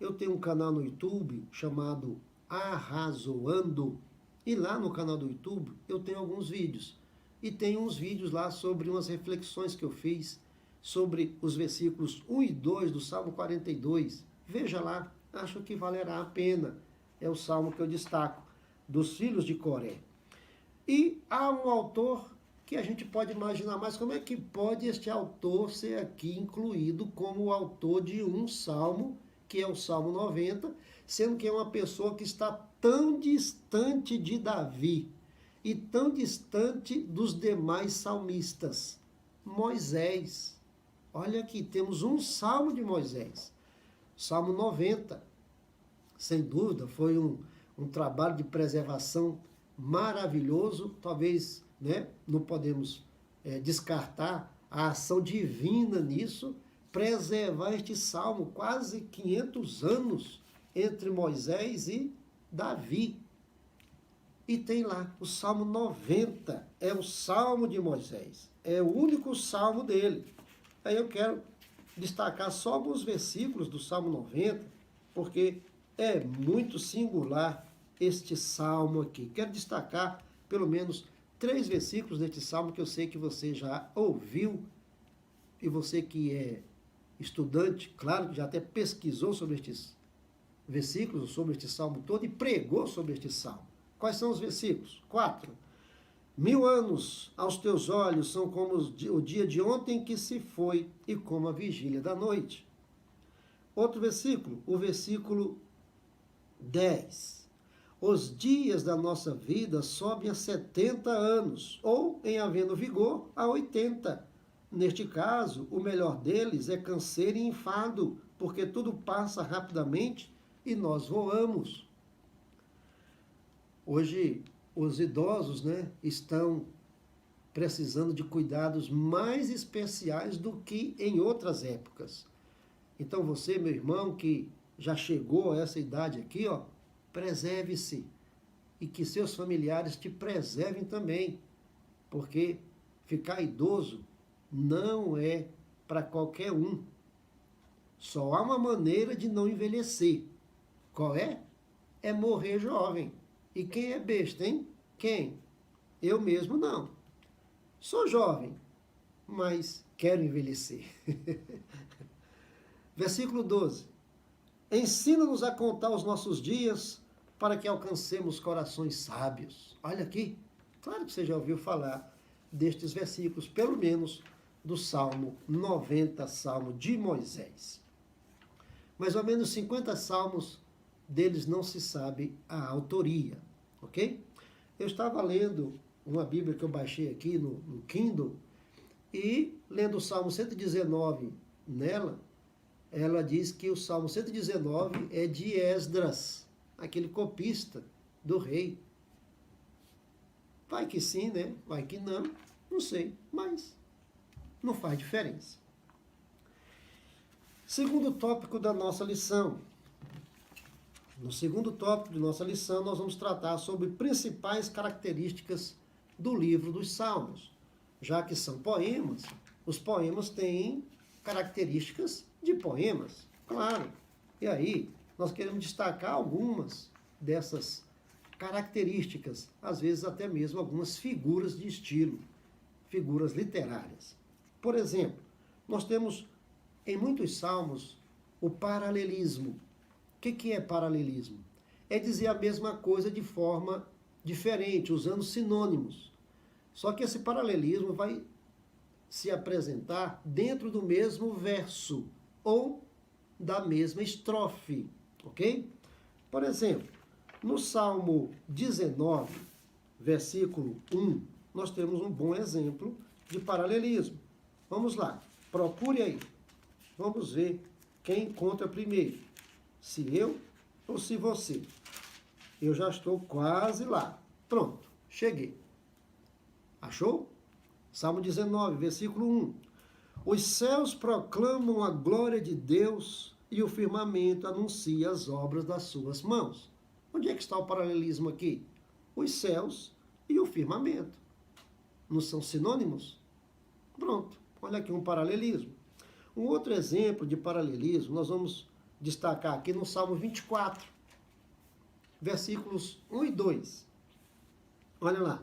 eu tenho um canal no YouTube chamado Arrazoando, e lá no canal do YouTube eu tenho alguns vídeos. E tem uns vídeos lá sobre umas reflexões que eu fiz sobre os versículos 1 e 2 do Salmo 42. Veja lá, acho que valerá a pena. É o salmo que eu destaco, dos filhos de Coré. E há um autor que a gente pode imaginar, mas como é que pode este autor ser aqui incluído como o autor de um salmo, que é o Salmo 90, sendo que é uma pessoa que está tão distante de Davi e tão distante dos demais salmistas? Moisés. Olha aqui, temos um salmo de Moisés, Salmo 90. Sem dúvida, foi um trabalho de preservação maravilhoso. Talvez, não podemos descartar a ação divina nisso, preservar este salmo, quase 500 anos entre Moisés e Davi. E tem lá o Salmo 90, é o Salmo de Moisés, é o único salmo dele. Aí eu quero destacar só alguns versículos do Salmo 90, porque é muito singular este salmo aqui. Quero destacar pelo menos 3 versículos deste salmo que eu sei que você já ouviu, e você que é estudante, claro que já até pesquisou sobre estes versículos, sobre este salmo todo, e pregou sobre este salmo. Quais são os versículos? 4. 1000 anos aos teus olhos são como o dia de ontem que se foi, e como a vigília da noite. Outro versículo, o versículo 10. Os dias da nossa vida sobem a 70 anos, ou, em havendo vigor, a 80. Neste caso, o melhor deles é canseiro e enfado, porque tudo passa rapidamente e nós voamos. Hoje, os idosos, estão precisando de cuidados mais especiais do que em outras épocas. Então você, meu irmão, que já chegou a essa idade aqui, preserve-se e que seus familiares te preservem também, porque ficar idoso não é para qualquer um. Só há uma maneira de não envelhecer. Qual é? É morrer jovem. E quem é besta, hein? Quem? Eu mesmo não. Sou jovem, mas quero envelhecer. Versículo 12. Ensina-nos a contar os nossos dias para que alcancemos corações sábios. Olha aqui, claro que você já ouviu falar destes versículos, pelo menos do Salmo 90, Salmo de Moisés. Mais ou menos 50 salmos deles não se sabe a autoria, ok? Eu estava lendo uma Bíblia que eu baixei aqui no Kindle e lendo o Salmo 119 nela, ela diz que o Salmo 119 é de Esdras, aquele copista do rei. Vai que sim, né? Vai que não sei, mas não faz diferença. Segundo tópico da nossa lição. No segundo tópico de nossa lição, nós vamos tratar sobre principais características do livro dos Salmos. Já que são poemas, os poemas têm características de poemas, claro. E aí, nós queremos destacar algumas dessas características, às vezes até mesmo algumas figuras de estilo, figuras literárias. Por exemplo, nós temos em muitos salmos o paralelismo. O que é paralelismo? É dizer a mesma coisa de forma diferente, usando sinônimos. Só que esse paralelismo vai se apresentar dentro do mesmo verso ou da mesma estrofe, ok? Por exemplo, no Salmo 19, versículo 1, nós temos um bom exemplo de paralelismo. Vamos lá, procure aí. Vamos ver quem encontra primeiro, se eu ou se você. Eu já estou quase lá. Pronto, cheguei. Achou? Salmo 19, versículo 1. Os céus proclamam a glória de Deus e o firmamento anuncia as obras das suas mãos. Onde é que está o paralelismo aqui? Os céus e o firmamento. Não são sinônimos? Pronto, olha aqui um paralelismo. Um outro exemplo de paralelismo nós vamos destacar aqui no Salmo 24, versículos 1 e 2. Olha lá.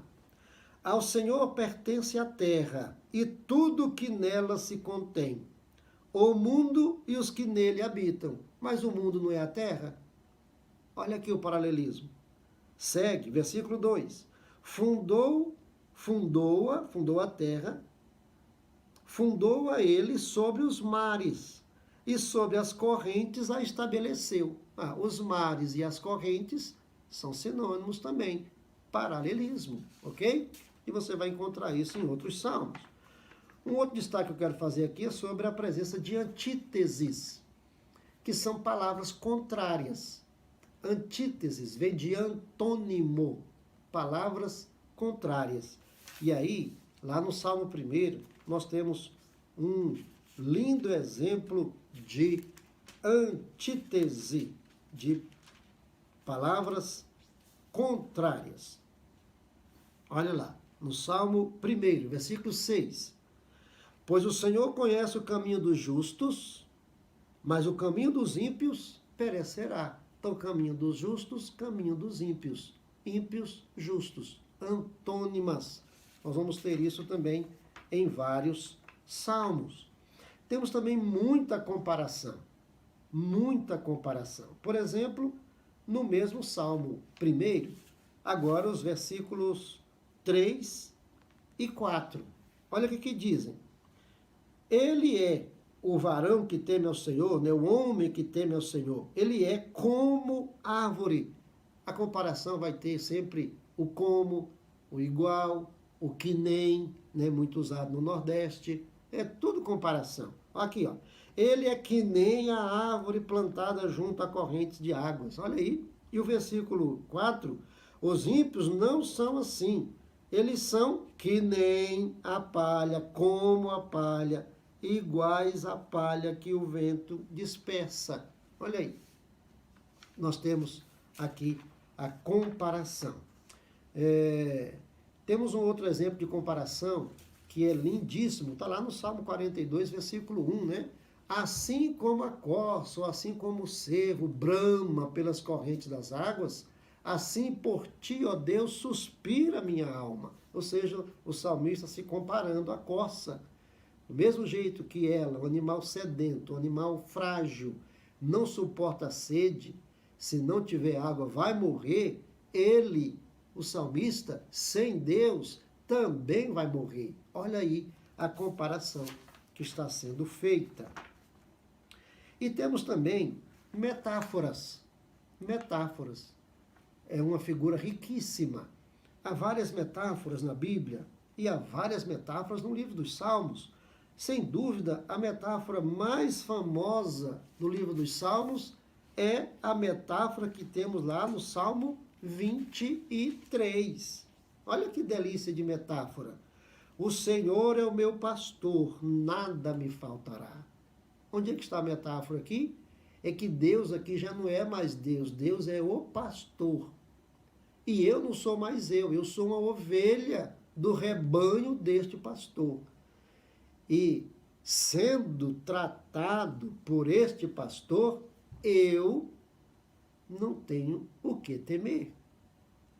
Ao Senhor pertence a terra e tudo que nela se contém, o mundo e os que nele habitam. Mas o mundo não é a terra? Olha aqui o paralelismo. Segue, versículo 2. Fundou a terra, fundou-a ele sobre os mares e sobre as correntes a estabeleceu. Os mares e as correntes são sinônimos também. Paralelismo, ok? E você vai encontrar isso em outros salmos. Um outro destaque que eu quero fazer aqui é sobre a presença de antíteses, que são palavras contrárias. Antíteses vem de antônimo, palavras contrárias. E aí, lá no Salmo 1, nós temos um lindo exemplo de antítese, de palavras contrárias. Olha lá, no Salmo 1, versículo 6. Pois o Senhor conhece o caminho dos justos, mas o caminho dos ímpios perecerá. Então, caminho dos justos, caminho dos ímpios. Ímpios, justos. Antônimas. Nós vamos ter isso também em vários salmos. Temos também muita comparação. Muita comparação. Por exemplo, no mesmo Salmo 1, agora os versículos 3 e 4. Olha o que dizem. Ele é o varão que teme ao Senhor, né? O homem que teme ao Senhor. Ele é como árvore. A comparação vai ter sempre o como, o igual, o que nem, né? Muito usado no Nordeste. É tudo comparação. Aqui, ó. Ele é que nem a árvore plantada junto a correntes de águas. Olha aí. E o versículo 4. Os ímpios não são assim. Eles são que nem a palha, como a palha, iguais à palha que o vento dispersa. Olha aí. Nós temos aqui a comparação. Temos um outro exemplo de comparação que é lindíssimo, está lá no Salmo 42, versículo 1, né? Assim como a corça, ou assim como o cervo brama pelas correntes das águas, assim por ti, ó Deus, suspira minha alma. Ou seja, o salmista se comparando à corça. Do mesmo jeito que ela, um animal sedento, um animal frágil, não suporta a sede, se não tiver água vai morrer, ele, o salmista, sem Deus, também vai morrer. Olha aí a comparação que está sendo feita. E temos também metáforas. Metáforas. É uma figura riquíssima. Há várias metáforas na Bíblia e há várias metáforas no livro dos Salmos. Sem dúvida, a metáfora mais famosa do livro dos Salmos é a metáfora que temos lá no Salmo 23. Olha que delícia de metáfora. O Senhor é o meu pastor, nada me faltará. Onde é que está a metáfora aqui? É que Deus aqui já não é mais Deus, Deus é o pastor. E eu não sou mais eu sou uma ovelha do rebanho deste pastor. E sendo tratado por este pastor, eu não tenho o que temer.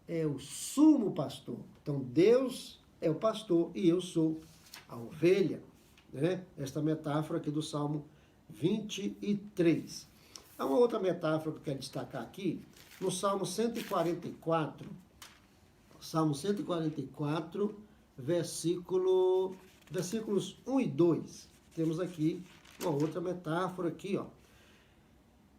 É o sumo pastor. Então Deus é o pastor e eu sou a ovelha. Né? Esta metáfora aqui do Salmo 23. Há uma outra metáfora que eu quero destacar aqui, no Salmo 144, versículos 1 e 2. Temos aqui uma outra metáfora aqui, ó.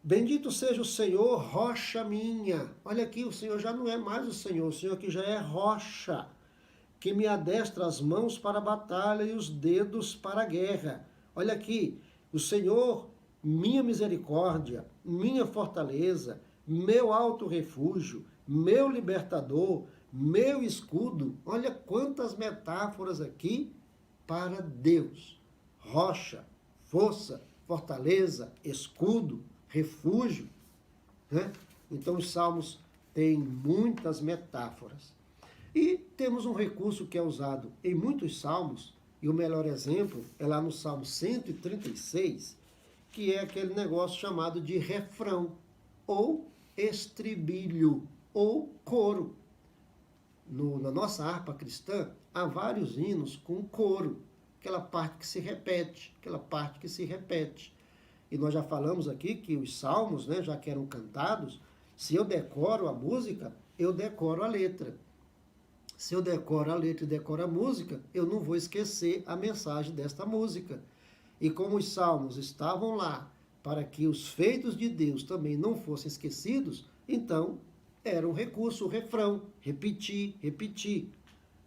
Bendito seja o Senhor, rocha minha. Olha aqui, o Senhor já não é mais o Senhor aqui já é rocha, que me adestra as mãos para a batalha e os dedos para a guerra. Olha aqui, o Senhor, minha misericórdia, minha fortaleza, meu alto refúgio, meu libertador, meu escudo. Olha quantas metáforas aqui para Deus. Rocha, força, fortaleza, escudo, refúgio. Né? Então os salmos têm muitas metáforas. E temos um recurso que é usado em muitos salmos, e o melhor exemplo é lá no Salmo 136, que é aquele negócio chamado de refrão, ou estribilho, ou coro. Na nossa harpa cristã, há vários hinos com coro, aquela parte que se repete, E nós já falamos aqui que os salmos, né, já que eram cantados, se eu decoro a música, eu decoro a letra. Se eu decoro a letra e decoro a música, eu não vou esquecer a mensagem desta música. E como os salmos estavam lá para que os feitos de Deus também não fossem esquecidos, então era um recurso, o refrão, repetir.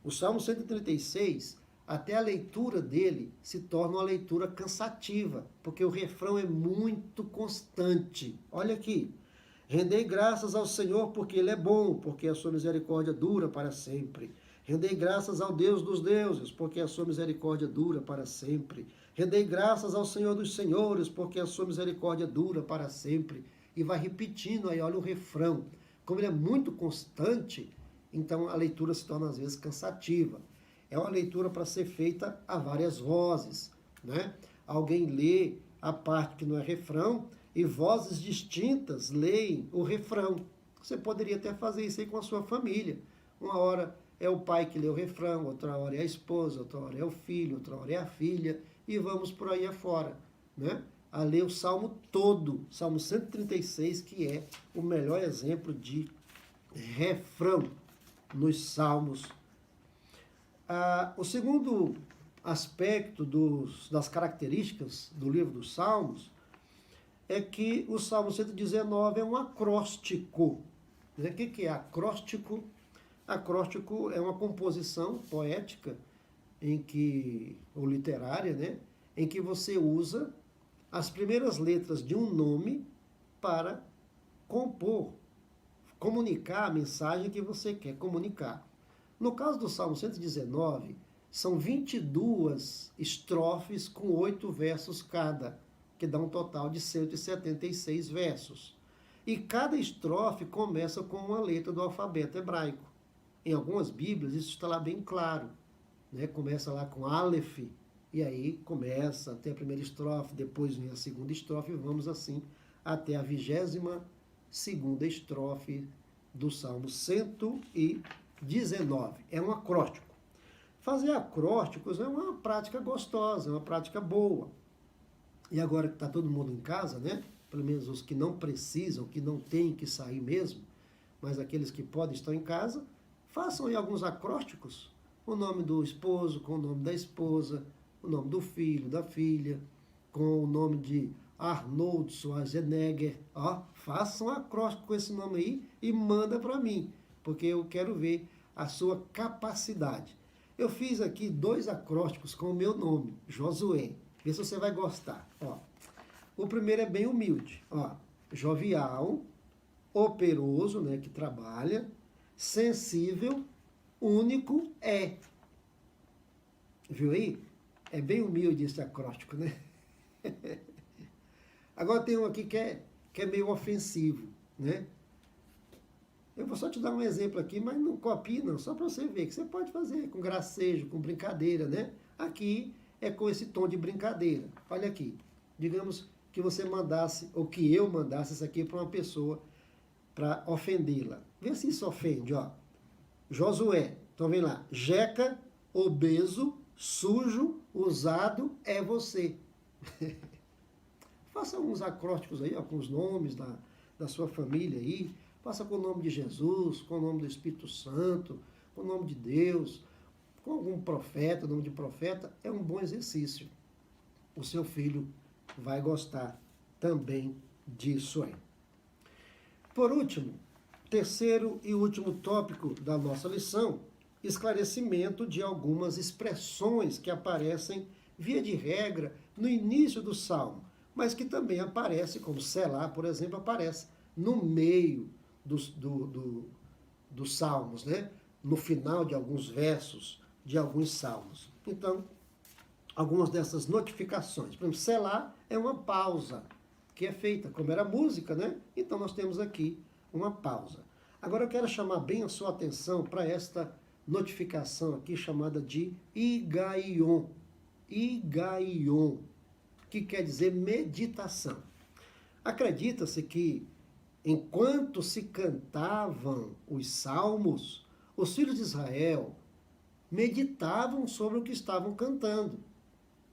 O Salmo 136, até a leitura dele se torna uma leitura cansativa, porque o refrão é muito constante. Olha aqui. Rendei graças ao Senhor porque Ele é bom, porque a sua misericórdia dura para sempre. Rendei graças ao Deus dos deuses, porque a sua misericórdia dura para sempre. Rendei graças ao Senhor dos senhores, porque a sua misericórdia dura para sempre. E vai repetindo aí, olha o refrão. Como ele é muito constante, então a leitura se torna às vezes cansativa. É uma leitura para ser feita a várias vozes, né? Alguém lê a parte que não é refrão, e vozes distintas leem o refrão. Você poderia até fazer isso aí com a sua família. Uma hora é o pai que lê o refrão, outra hora é a esposa, outra hora é o filho, outra hora é a filha, e vamos por aí afora, né? A ler o Salmo todo, Salmo 136, que é o melhor exemplo de refrão nos Salmos. O segundo aspecto das características do livro dos Salmos é que o Salmo 119 é um acróstico. O que é acróstico? Acróstico é uma composição poética ou literária, né, em que você usa as primeiras letras de um nome para comunicar a mensagem que você quer comunicar. No caso do Salmo 119, são 22 estrofes com 8 versos cada, que dá um total de 176 versos. E cada estrofe começa com uma letra do alfabeto hebraico. Em algumas Bíblias isso está lá bem claro, né? Começa lá com Aleph, e aí começa até a primeira estrofe, depois vem a segunda estrofe, e vamos assim até a 22ª estrofe do Salmo 119. É um acróstico. Fazer acrósticos é uma prática gostosa, é uma prática boa. E agora que está todo mundo em casa, né? Pelo menos os que não precisam, que não têm que sair mesmo, mas aqueles que podem estar em casa, façam aí alguns acrósticos. O nome do esposo, com o nome da esposa, o nome do filho, da filha, com o nome de Arnold Schwarzenegger. Ó, façam um acróstico com esse nome aí e manda para mim, porque eu quero ver a sua capacidade. Eu fiz aqui 2 acrósticos com o meu nome, Josué. Vê se você vai gostar. Ó, o primeiro é bem humilde. Ó, jovial, operoso, né, que trabalha, sensível, único, é. Viu aí? É bem humilde esse acróstico, né? Agora tem um aqui que é meio ofensivo, né? Eu vou só te dar um exemplo aqui, mas não copie não, só para você ver que você pode fazer com gracejo, com brincadeira, né? Aqui é com esse tom de brincadeira. Olha aqui, digamos que você mandasse, ou que eu mandasse isso aqui para uma pessoa para ofendê-la. Vê se isso ofende, ó. Josué, então vem lá, jeca, obeso, sujo, usado, é você. Faça uns acrósticos aí, ó, com os nomes da sua família aí. Faça com o nome de Jesus, com o nome do Espírito Santo, com o nome de Deus, com algum profeta, nome de profeta. É um bom exercício. O seu filho vai gostar também disso aí. Por último, terceiro e último tópico da nossa lição, esclarecimento de algumas expressões que aparecem, via de regra, no início do Salmo, mas que também aparece, como Selá, por exemplo, aparece no meio dos Salmos, né? No final de alguns versos de alguns Salmos. Então, algumas dessas notificações. Por exemplo, Selá é uma pausa que é feita, como era música, né? Então nós temos aqui uma pausa. Agora eu quero chamar bem a sua atenção para esta notificação aqui chamada de Higaion. Higaion, que quer dizer meditação. Acredita-se que enquanto se cantavam os salmos, os filhos de Israel meditavam sobre o que estavam cantando.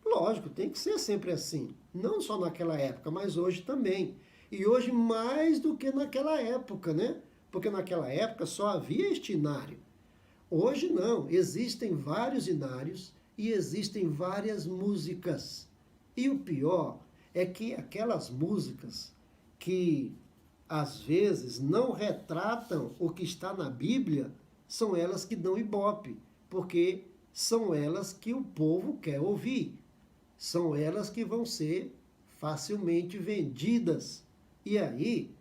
Lógico, tem que ser sempre assim. Não só naquela época, mas hoje também. E hoje mais do que naquela época, né? Porque naquela época só havia este inário. Hoje não, existem vários inários e existem várias músicas. E o pior é que aquelas músicas que às vezes não retratam o que está na Bíblia, são elas que dão ibope, porque são elas que o povo quer ouvir. São elas que vão ser facilmente vendidas. E aí,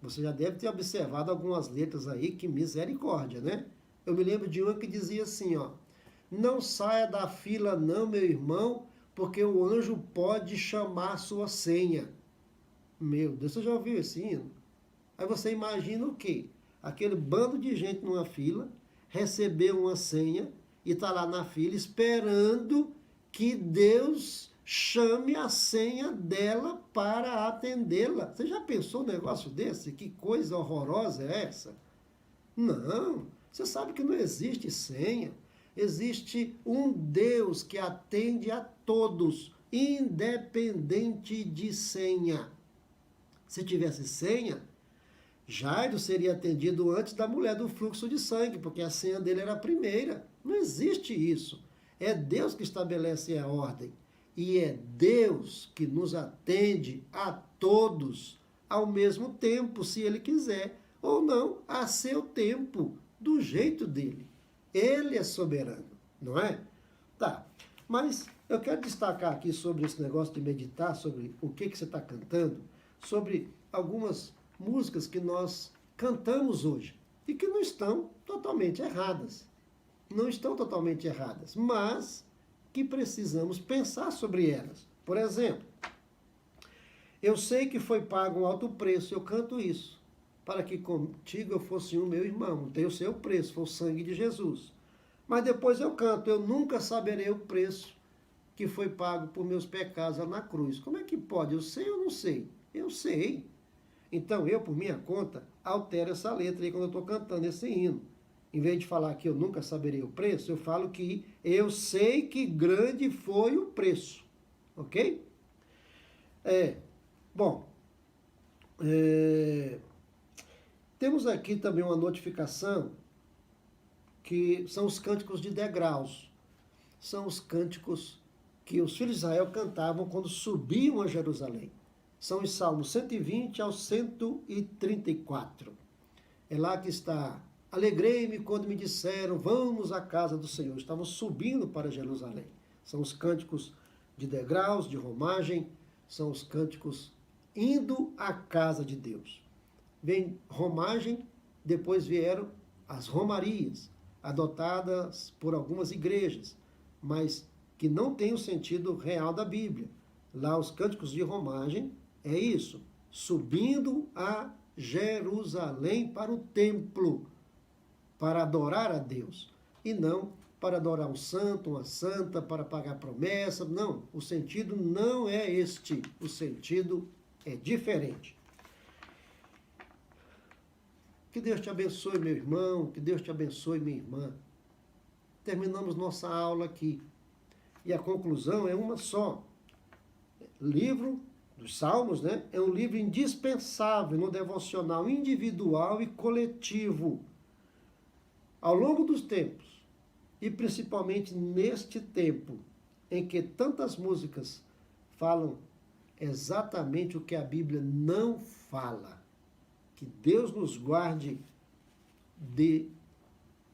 você já deve ter observado algumas letras aí, que misericórdia, né? Eu me lembro de uma que dizia assim, ó: não saia da fila não, meu irmão, porque o anjo pode chamar sua senha. Meu Deus, você já ouviu esse hino? Aí você imagina o quê? Aquele bando de gente numa fila, recebeu uma senha e está lá na fila esperando que Deus chame a senha dela para atendê-la. Você já pensou um negócio desse? Que coisa horrorosa é essa? Não, você sabe que não existe senha. Existe um Deus que atende a todos, independente de senha. Se tivesse senha, Jairo seria atendido antes da mulher do fluxo de sangue, porque a senha dele era a primeira. Não existe isso. É Deus que estabelece a ordem. E é Deus que nos atende a todos ao mesmo tempo, se Ele quiser, ou não, a seu tempo, do jeito dele. Ele é soberano, não é? Tá, mas eu quero destacar aqui sobre esse negócio de meditar, sobre o que você está cantando, sobre algumas músicas que nós cantamos hoje e que não estão totalmente erradas. Não estão totalmente erradas, mas que precisamos pensar sobre elas. Por exemplo, Eu sei que foi pago um alto preço, eu canto isso, para que contigo eu fosse um meu irmão. Tem o seu preço, foi o sangue de Jesus. Mas depois eu canto, eu nunca saberei o preço que foi pago por meus pecados lá na cruz. Como é que pode? Eu sei ou não sei? Eu sei. Então eu, por minha conta, altero essa letra aí quando eu estou cantando esse hino. Em vez de falar que eu nunca saberei o preço, eu falo que eu sei que grande foi o preço. Ok? Bom, temos aqui também uma notificação que são os cânticos de degraus. São os cânticos que os filhos de Israel cantavam quando subiam a Jerusalém. São os Salmos 120 ao 134. É lá que está: alegrei-me quando me disseram, vamos à casa do Senhor. Estavam subindo para Jerusalém. São os cânticos de degraus, de romagem, são os cânticos indo à casa de Deus. Vem romagem, depois vieram as romarias, adotadas por algumas igrejas, mas que não tem o sentido real da Bíblia. Lá os cânticos de romagem é isso, subindo a Jerusalém para o templo, para adorar a Deus, e não para adorar um santo, uma santa, para pagar promessa. Não, o sentido não é este, o sentido é diferente. Que Deus te abençoe, meu irmão, que Deus te abençoe, minha irmã. Terminamos nossa aula aqui. E a conclusão é uma só. Livro dos Salmos, né? É um livro indispensável no devocional individual e coletivo. Ao longo dos tempos, e principalmente neste tempo, em que tantas músicas falam exatamente o que a Bíblia não fala. Que Deus nos guarde de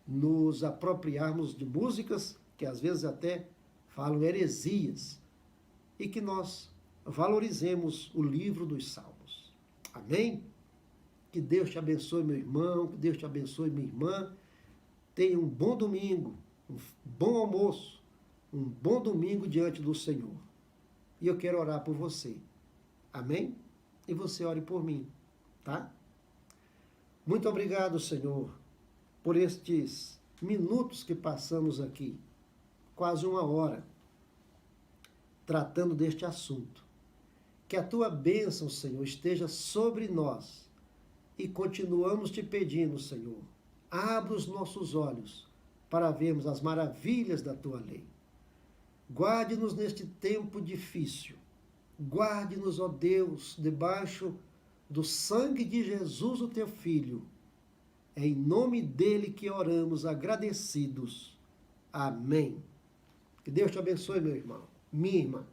nos apropriarmos de músicas que às vezes até falam heresias, e que nós valorizemos o livro dos Salmos. Amém? Que Deus te abençoe, meu irmão, que Deus te abençoe, minha irmã. Tenha um bom domingo, um bom almoço, um bom domingo diante do Senhor. E eu quero orar por você. Amém? E você ore por mim, tá? Muito obrigado, Senhor, por estes minutos que passamos aqui, quase uma hora, tratando deste assunto. Que a tua bênção, Senhor, esteja sobre nós. E continuamos te pedindo, Senhor, abra os nossos olhos para vermos as maravilhas da tua lei. Guarde-nos neste tempo difícil. Guarde-nos, ó Deus, debaixo do sangue de Jesus, o teu Filho. É em nome dele que oramos agradecidos. Amém. Que Deus te abençoe, meu irmão, minha irmã.